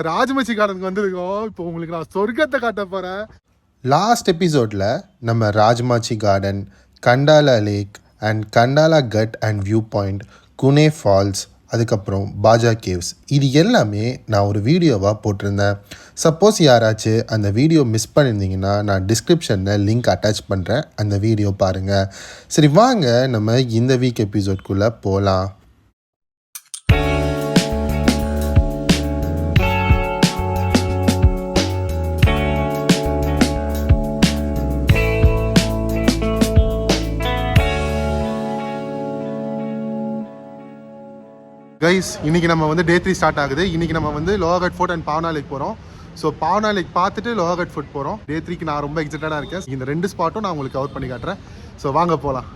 நாங்கள் ராஜமச்சி கார்டனுக்கு வந்திருக்கோம். இப்போ உங்களுக்கு நான் சொர்க்கத்தை காட்ட போகிறேன். லாஸ்ட் எபிசோடில் நம்ம Rajmachi garden, Khandala lake and Khandala ghat and viewpoint, Kune falls, அதுக்கப்புறம் பாஜா கேவ்ஸ், இது எல்லாமே நான் ஒரு வீடியோவாக போட்டிருந்தேன். சப்போஸ் யாராச்சும் அந்த வீடியோ மிஸ் பண்ணியிருந்தீங்கன்னா நான் டிஸ்கிரிப்ஷனில் லிங்க் அட்டாச் பண்ணுறேன், அந்த வீடியோ பாருங்கள். சரி வாங்க நம்ம இந்த வீக் எபிசோட்குள்ளே போகலாம். கைஸ், இன்றைக்கி நம்ம வந்து டே 3 ஸ்டார்ட் ஆகுது. இன்றைக்கி நம்ம வந்து லோஹர்கட் ஃபோர்ட் அண்ட் பாவனா லேக் போகிறோம். ஸோ பாவனா லேக் பார்த்துட்டு லோஹர்கட் ஃபோர்ட் போகிறோம். டே 3க்கு நான் ரொம்ப எக்ஸைட்டடாக இருக்கேன். இந்த 2 ஸ்பாட்டும் நான் உங்களுக்கு கவர் பண்ணி காட்டுறேன். ஸோ வாங்க போகலாம்.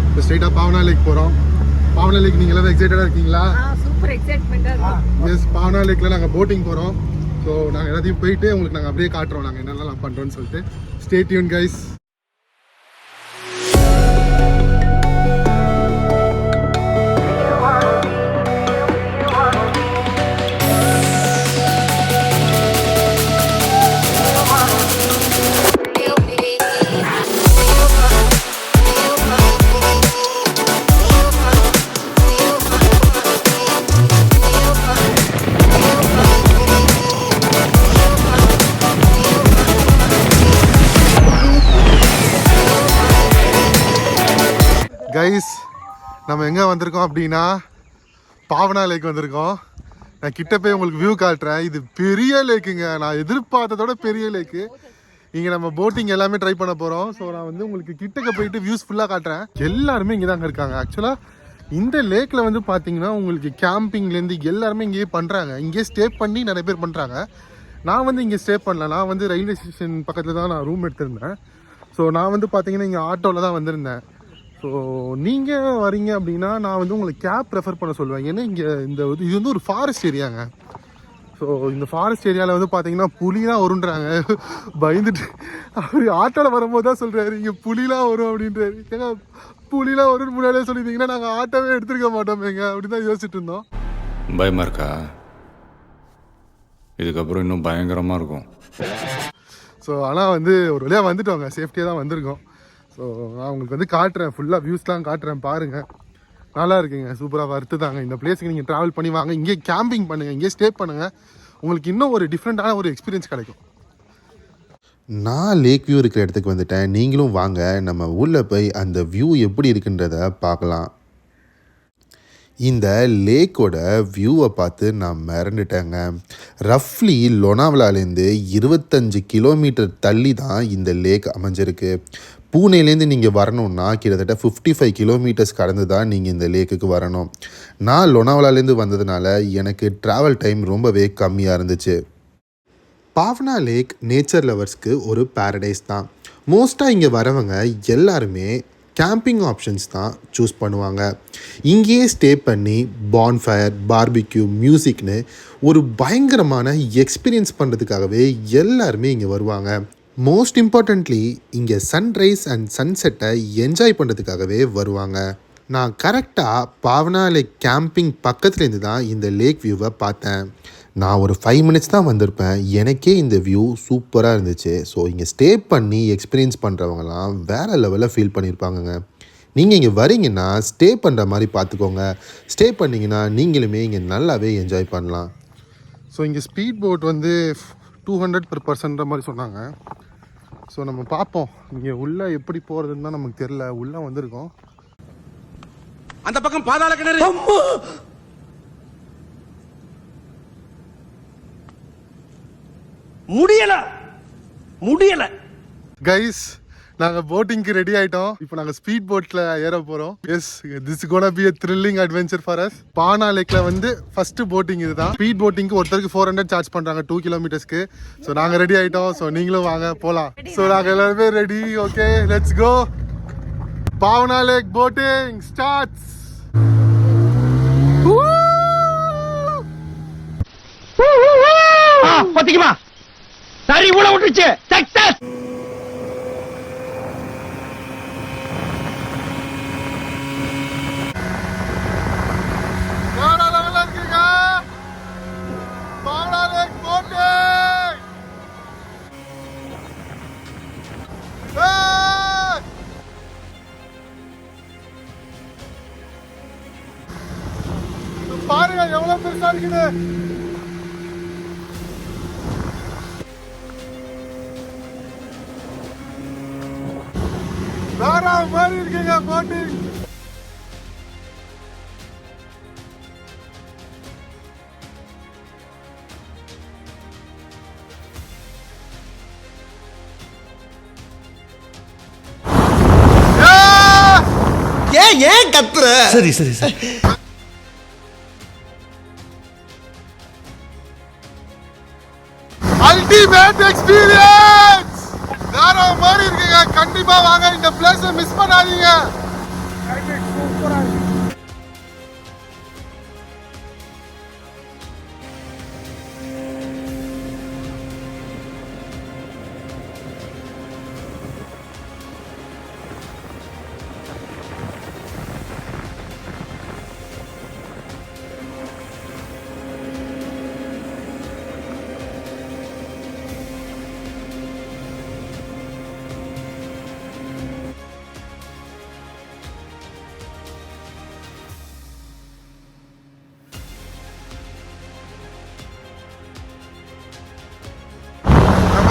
இப்போ ஸ்ட்ரெயிட்டாக பாவனா லேக் போகிறோம். பாவனா லேக் நீங்கள் எல்லாம் எக்ஸைட்டடாக இருக்கீங்களா? சூப்பர் எக்ஸைட்மெண்ட்டாக இருக்கு. எஸ், பாவனா லேக்கில் நாங்கள் போட்டிங் போகிறோம். ஸோ நாங்கள் எல்லாத்தையும் போயிட்டு உங்களுக்கு நாங்கள் அப்படியே காட்டுறோம் நாங்கள் என்னெல்லாம் பண்ணுறோன்னு சொல்லிட்டு. Stay tune guys. கைஸ், நம்ம எங்கே வந்திருக்கோம் அப்படின்னா பாவனா லேக் வந்திருக்கோம். நான் கிட்ட போய் உங்களுக்கு வியூ காட்டுறேன். இது பெரிய லேக்குங்க, நான் எதிர்பார்த்ததோட பெரிய லேக்கு. இங்கே நம்ம போட்டிங் எல்லாமே ட்ரை பண்ண போகிறோம். ஸோ நான் வந்து உங்களுக்கு கிட்டக்க போயிட்டு வியூஸ் ஃபுல்லாக காட்டுறேன். எல்லாருமே இங்கே தாங்க இருக்காங்க. ஆக்சுவலாக இந்த லேக்கில் வந்து பார்த்தீங்கன்னா உங்களுக்கு கேம்பிங்லேருந்து எல்லாருமே இங்கேயே பண்ணுறாங்க. இங்கேயே ஸ்டே பண்ணி நிறைய பேர் பண்ணுறாங்க. நான் வந்து இங்கே ஸ்டே பண்ணல. நான் வந்து ரயில்வே ஸ்டேஷன் பக்கத்தில் தான் நான் ரூம் எடுத்திருந்தேன். ஸோ நான் வந்து பார்த்தீங்கன்னா இங்கே ஆட்டோவில் தான் வந்திருந்தேன். ஸோ நீங்கள் வரீங்க அப்படின்னா நான் வந்து உங்களுக்கு கேப் ப்ரெஃபர் பண்ண சொல்லுவேன். ஏன்னா இங்கே இது வந்து ஒரு ஃபாரஸ்ட் ஏரியாங்க. ஸோ இந்த ஃபாரஸ்ட் ஏரியாவில் வந்து பார்த்தீங்கன்னா புலிலாம் வருன்றாங்க. பயந்துட்டு அவர் ஆட்டோவில் வரும்போது தான் சொல்கிறாரு இங்கே புலிலாம் வரும் அப்படின்றாரு. ஏங்க புலிலாம் வரும்னு முன்னாடியே சொல்லியிருந்தீங்கன்னா நாங்கள் ஆட்டோவே எடுத்துருக்க மாட்டோமேங்க அப்படின்னு தான் யோசிச்சுட்டு இருந்தோம். பயமாக இருக்கா? இதுக்கப்புறம் இன்னும் பயங்கரமாக இருக்கும். ஸோ ஆனால் வந்து ஒரு வழியாக வந்துட்டோங்க, சேஃப்டியாக தான் வந்திருக்கோம். ஸோ நான் உங்களுக்கு வந்து காட்டுறேன், ஃபுல்லாக வியூஸ்லாம் காட்டுறேன் பாருங்கள். நல்லா இருக்குங்க, சூப்பராக வருத்து தாங்க. இந்த பிளேஸுக்கு நீங்கள் ட்ராவல் பண்ணி வாங்க, இங்கே கேம்பிங் பண்ணுங்கள், இங்கே ஸ்டே பண்ணுங்கள். உங்களுக்கு இன்னும் ஒரு டிஃப்ரெண்ட்டான ஒரு எக்ஸ்பீரியன்ஸ் கிடைக்கும். நான் லேக் வியூ இருக்கிற இடத்துக்கு வந்துட்டேன். நீங்களும் வாங்க, நம்ம ஊரில் போய் அந்த வியூ எப்படி இருக்குன்றத பார்க்கலாம். இந்த லேக்கோட வியூவை பார்த்து நான் மிரண்டுட்டேங்க. ரஃப்லி லொனாவலாலேருந்து 25 கிலோமீட்டர் தள்ளி தான் இந்த லேக் அமைஞ்சிருக்கு. பூனேலேருந்து நீங்கள் வரணுன்னா கிட்டத்தட்ட 55 கிலோமீட்டர்ஸ் கடந்து தான் நீங்கள் இந்த லேக்குக்கு வரணும். நான் லொனாவலாலேருந்து வந்ததுனால எனக்கு ட்ராவல் டைம் ரொம்பவே கம்மியாக இருந்துச்சு. பாவனா லேக் நேச்சர் லவர்ஸ்க்கு ஒரு பேரடைஸ் தான். மோஸ்ட்டாக இங்கே வரவங்க எல்லாருமே கேம்பிங் ஆப்ஷன்ஸ் தான் சூஸ் பண்ணுவாங்க. இங்கேயே ஸ்டே பண்ணி பான்ஃபயர், பார்பிக்யூ, மியூசிக்னு ஒரு பயங்கரமான எக்ஸ்பீரியன்ஸ் பண்ணுறதுக்காகவே எல்லாருமே இங்கே வருவாங்க. மோஸ்ட் இம்பார்ட்டண்ட்லி இங்கே சன்ரைஸ் அண்ட் சன்செட்டை என்ஜாய் பண்ணுறதுக்காகவே வருவாங்க. நான் கரெக்டாக பாவனா லேக் கேம்பிங் பக்கத்துலேருந்து தான் இந்த லேக் வியூவை பார்த்தேன். நான் ஒரு 5 மினிட்ஸ் தான் வந்திருப்பேன். எனக்கே இந்த வியூ சூப்பராக இருந்துச்சு. ஸோ இங்கே ஸ்டே பண்ணி எக்ஸ்பீரியன்ஸ் பண்ணுறவங்களாம் வேறு லெவலில் ஃபீல் பண்ணியிருப்பாங்கங்க. நீங்கள் இங்கே வரீங்கன்னா ஸ்டே பண்ணுற மாதிரி பார்த்துக்கோங்க. ஸ்டே பண்ணிங்கன்னா நீங்களுமே இங்கே நல்லாவே என்ஜாய் பண்ணலாம். ஸோ இங்கே ஸ்பீட் போட் வந்து 200 per personன்ற மாதிரி சொன்னாங்க. ஸோ நம்ம பார்ப்போம் இங்கே உள்ளே எப்படி போகிறதுன்னு தான் நமக்கு தெரியல. உள்ளே வந்திருக்கோம். அந்த பக்கம் பாதாள கிணறு. முடியல கைஸ், நாங்கள் போட்டிங்க்கு ரெடி ஆகிட்டோம். இப்போ நாங்கள் ஸ்பீட் போட்டில் ஏற போகிறோம். Yes, this gonna be a thrilling adventure for us. Pawna லேக்கில் வந்து ஃபர்ஸ்ட் போட்டிங் இதுதான். ஸ்பீட் போட்டிங்க்கு ஒருத்தருக்கு 400 சார்ஜ் பண்ணுறாங்க 2 கிலோமீட்டர்ஸ்க்கு. ஸோ நாங்கள் ரெடி ஆகிட்டோம். ஸோ நீங்களும் வாங்க போகலாம். ஸோ நாங்கள் எல்லாருமே ready. Okay, let's go. Pawna lake boating starts. பாத்தீங்களா, சரி உள்ள விட்டுச்சு. சக்சஸ். பாவனா லேக் பெருசா இருக்குது. வேற மாதிரி இருக்குங்க போட்டிங். ஏன் கத்துற? சரி சரி சரி. Ultimate experience. வேற மாதிரி இருக்குங்க. கண்டிப்பா வாங்க, இந்த பிளேஸ் மிஸ் பண்ணாதீங்க. சூப்பரா இருக்கு.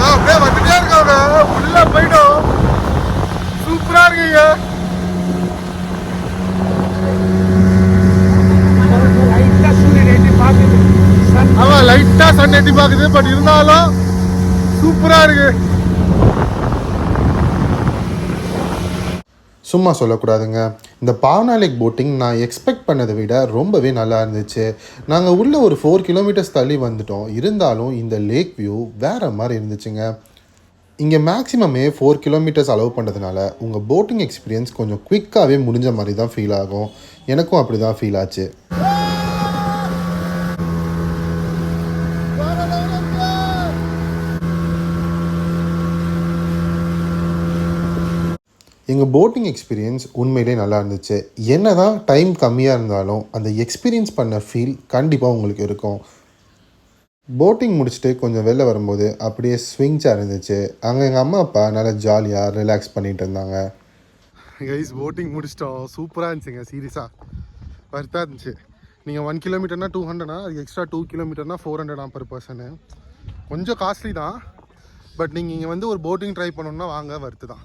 அப்படியே வந்துட்டே இருக்காங்க. உள்ள போயிட்டோம். சூப்பரா இருக்குங்க. ஆமா, லைட்டா சன் எட்டி பாக்குது. பட் இருந்தாலும் சூப்பரா இருக்கு. சும்மா சொல்லக்கூடாதுங்க. இந்த பாவனா லேக் போட்டிங் நான் எக்ஸ்பெக்ட் பண்ணதை விட ரொம்பவே நல்லா இருந்துச்சு. நாங்கள் உள்ளே ஒரு 4 கிலோமீட்டர்ஸ் தள்ளி வந்துட்டோம். இருந்தாலும் இந்த லேக் வியூ வேறு மாதிரி இருந்துச்சுங்க. இங்கே மேக்ஸிமமே 4 கிலோமீட்டர்ஸ் அலோவ் பண்ணுறதுனால உங்கள் போட்டிங் எக்ஸ்பீரியன்ஸ் கொஞ்சம் குவிக்காகவே முடிஞ்ச மாதிரி தான் ஃபீல் ஆகும். எனக்கும் அப்படி தான் ஃபீல் ஆச்சு. எங்கள் போட்டிங் எக்ஸ்பீரியன்ஸ் உண்மையிலே நல்லா இருந்துச்சு. என்ன தான் டைம் கம்மியாக இருந்தாலும் அந்த எக்ஸ்பீரியன்ஸ் பண்ண ஃபீல் கண்டிப்பாக உங்களுக்கு இருக்கும். போட்டிங் முடிச்சுட்டு கொஞ்சம் வெளில வரும்போது அப்படியே ஸ்விங் சேர் இருந்துச்சு. அங்கே எங்கள் அம்மா அப்பா நல்லா ஜாலியாக ரிலாக்ஸ் பண்ணிகிட்டு இருந்தாங்க. கைஸ், போட்டிங் முடிச்சிட்டோம். சூப்பராக இருந்துச்சுங்க. சீரியஸாக வர்த்தாக இருந்துச்சு. நீங்கள் 1 கிலோமீட்டர்னா 200, அது எக்ஸ்ட்ரா 2 கிலோமீட்டர்னா 400 per person. கொஞ்சம் காஸ்ட்லி தான். பட் நீங்கள் இங்கே வந்து ஒரு போட்டிங் ட்ரை பண்ணணுன்னா வாங்க, வர்த்து தான்.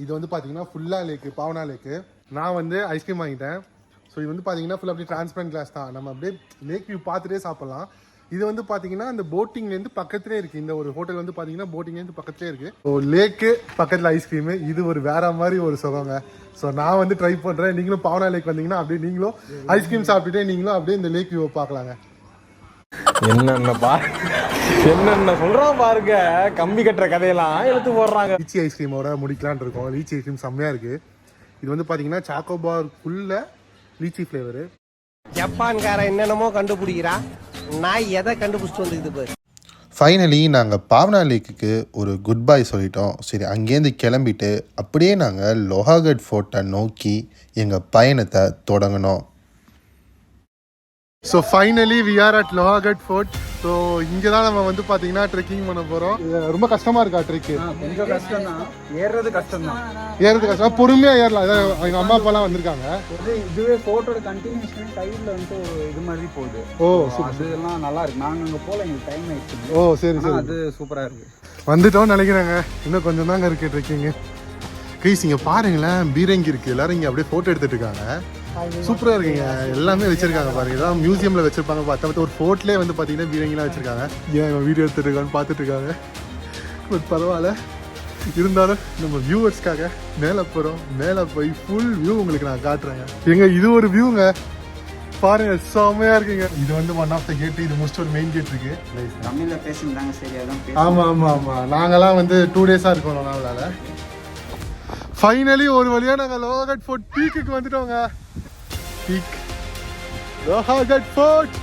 இது வந்து பார்த்தீங்கன்னா ஃபுல்லாக லேக்கு, பாவனா லேக்கு. நான் வந்து ஐஸ்கிரீம் வாங்கிட்டேன். ஸோ இது வந்து பார்த்தீங்கன்னா ஃபுல்லாக அப்படியே டிரான்ஸ்பரண்ட் கிளாஸ் தான். நம்ம அப்படியே லேக் வியூ பார்த்துட்டே சாப்பிட்லாம். இது வந்து பார்த்தீங்கன்னா அந்த போட்டிங்லேருந்து பக்கத்துலேயே இருக்குது. இந்த ஒரு ஹோட்டல் வந்து பார்த்தீங்கன்னா போட்டிங்லேருந்து பக்கத்துலேயே இருக்குது. ஸோ லேக்கு பக்கத்தில் ஐஸ்கிரீமு, இது ஒரு வேற மாதிரி ஒரு சுகங்க. ஸோ நான் வந்து ட்ரை பண்ணுறேன். நீங்களும் பாவனா லேக் வந்தீங்கன்னா அப்படியே நீங்களும் ஐஸ்கிரீம் சாப்பிட்டுட்டே நீங்களும் அப்படியே இந்த லேக் வியூவை பார்க்கலாங்க. என்னென்ன சொல்றான் பாருங்க. கம்பி கட்டுற கதையெல்லாம் எடுத்து போடுறாங்க. லீச்சி ஐஸ்கிரீமோட முடிக்கலான் இருக்கோம். லீச்சி ஐஸ்கிரீம் செம்மையாக இருக்குது. இது வந்து பார்த்தீங்கன்னா சாக்கோபாருக்குள்ள லீச்சி ஃப்ளேவரு. ஜப்பான்காரன் என்னென்னமோ கண்டுபிடிக்கிறா, நான் எதை கண்டுபிடிச்சிட்டு வந்துக்குது பாரு. ஃபைனலி நாங்கள் பாவனா லேக்குக்கு ஒரு குட் பை சொல்லிட்டோம். சரி, அங்கேருந்து கிளம்பிட்டு அப்படியே நாங்கள் லோஹாகட் ஃபோர்ட்டை நோக்கி எங்கள் பயணத்தை தொடங்கினோம். So finally we are at Lohagad fort. So இங்கே தான் நம்ம வந்து பார்த்தீங்கன்னா ட்ரெக்கிங் பண்ண போகிறோம். ரொம்ப கஷ்டமாக இருக்கா ட்ரெக்கு? கொஞ்சம் கஷ்டம் தான், ஏறுறது கஷ்டம் தான். ஏறது கஷ்டம், பொறுமையாக ஏறலாம். இதான் எங்கள் அம்மா அப்பாலாம் வந்திருக்காங்க. இதுவே ஃபோட்டோட கண்டினியூஷன் சைடில் வந்து இது மாதிரி போகுது. ஓ, அதெல்லாம் நல்லா இருக்கு. நாங்கள் அங்கே போல எங்களுக்கு டைம் ஆயிடுச்சு. ஓ சரி சரி, அது சூப்பராக இருக்கு. வந்துட்டோம்னு நினைக்கிறாங்க. இன்னும் கொஞ்சம் தாங்க இருக்குது ட்ரெக்கிங்கு. கைஸ் இங்கே பாருங்களேன், பீரங்கி இருக்குது. எல்லாரும் இங்கே அப்படியே ஃபோட்டோ எடுத்துகிட்டு இருக்காங்க. சூப்பராக இருக்குங்க. எல்லாமே வச்சிருக்காங்க பாருங்க. இதெல்லாம் மியூசியமில் வச்சிருப்பாங்க. பார்த்தா ஒரு ஃபோர்ட்லேயே வந்து பார்த்தீங்கன்னா பீரங்கிலாம் வச்சிருக்காங்க. ஏன் வீடியோ எடுத்துட்டு இருக்கான்னு பார்த்துட்டு இருக்காங்க. பட் பரவாயில்ல, இருந்தாலும் நம்ம வியூவர்ஸ்க்காக மேலே போகிறோம். மேலே போய் ஃபுல் வியூ உங்களுக்கு நான் காட்டுறேங்க. எங்க இது ஒரு வியூங்க பாருங்க, செம்மையா இருக்குங்க. இது வந்து ஒன் ஆஃப் த கேட். இது முடிச்சுட்டு ஒரு மெயின் கேட் இருக்கு. தமிழ்ல பேசியிருந்தாங்க. சரி, அதான் ஆமா ஆமா ஆமா, நாங்கெல்லாம் வந்து 2 days இருக்கோம் நம்மளால. ஃபைனலி ஒரு வழியா நாங்க லோஹாகட் ஃபோர்ட் பீக்குக்கு வந்துட்டோங்க. Peak Lohagad fort.